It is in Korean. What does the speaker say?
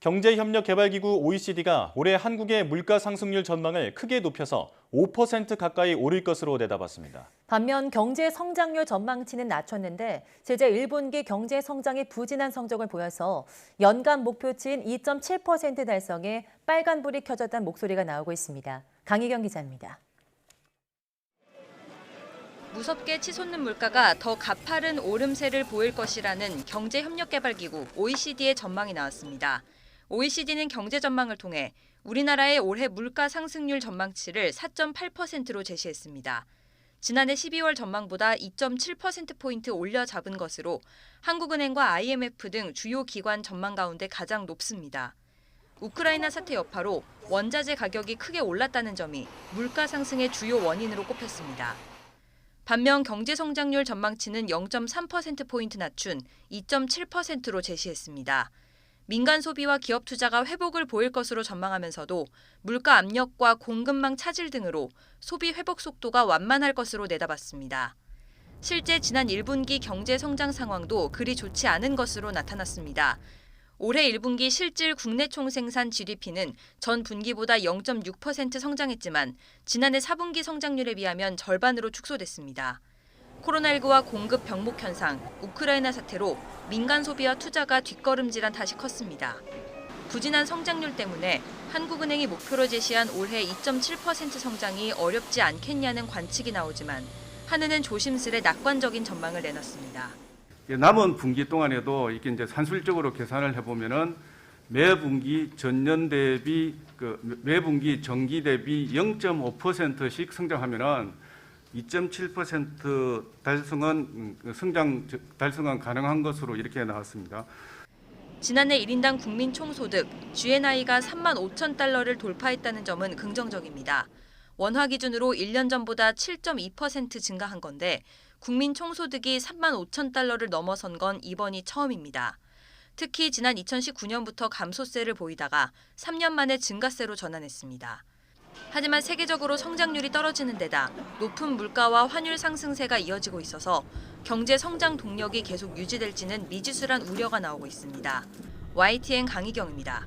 경제협력개발기구 OECD가 올해 한국의 물가 상승률 전망을 크게 높여서 5% 가까이 오를 것으로 내다봤습니다. 반면 경제 성장률 전망치는 낮췄는데 제재 1분기 경제 성장이 부진한 성적을 보여서 연간 목표치인 2.7% 달성에 빨간불이 켜졌다는 목소리가 나오고 있습니다. 강희경 기자입니다. 무섭게 치솟는 물가가 더 가파른 오름세를 보일 것이라는 경제협력개발기구 OECD의 전망이 나왔습니다. OECD는 경제 전망을 통해 우리나라의 올해 물가 상승률 전망치를 4.8%로 제시했습니다. 지난해 12월 전망보다 2.7%포인트 올려 잡은 것으로 한국은행과 IMF 등 주요 기관 전망 가운데 가장 높습니다. 우크라이나 사태 여파로 원자재 가격이 크게 올랐다는 점이 물가 상승의 주요 원인으로 꼽혔습니다. 반면 경제 성장률 전망치는 0.3%포인트 낮춘 2.7%로 제시했습니다. 민간 소비와 기업 투자가 회복을 보일 것으로 전망하면서도 물가 압력과 공급망 차질 등으로 소비 회복 속도가 완만할 것으로 내다봤습니다. 실제 지난 1분기 경제 성장 상황도 그리 좋지 않은 것으로 나타났습니다. 올해 1분기 실질 국내 총생산 GDP는 전 분기보다 0.6% 성장했지만 지난해 4분기 성장률에 비하면 절반으로 축소됐습니다. 코로나19와 공급 병목 현상, 우크라이나 사태로 민간 소비와 투자가 뒷걸음질한 탓이 컸습니다. 부진한 성장률 때문에 한국은행이 목표로 제시한 올해 2.7% 성장이 어렵지 않겠냐는 관측이 나오지만 한은은 조심스레 낙관적인 전망을 내놨습니다. 남은 분기 동안에도 이게 이제 산술적으로 계산을 해보면은 매 분기 전년 대비 매 분기 정기 대비 0.5%씩 성장하면은 2.7% 달성은 가능한 것으로 이렇게 나왔습니다. 지난해 1인당 국민 총소득 GNI가 3만 5천 달러를 돌파했다는 점은 긍정적입니다. 원화 기준으로 1년 전보다 7.2% 증가한 건데 국민 총소득이 3만 5천 달러를 넘어선 건 이번이 처음입니다. 특히 지난 2019년부터 감소세를 보이다가 3년 만에 증가세로 전환했습니다. 하지만 세계적으로 성장률이 떨어지는 데다 높은 물가와 환율 상승세가 이어지고 있어서 경제 성장 동력이 계속 유지될지는 미지수란 우려가 나오고 있습니다. YTN 강희경입니다.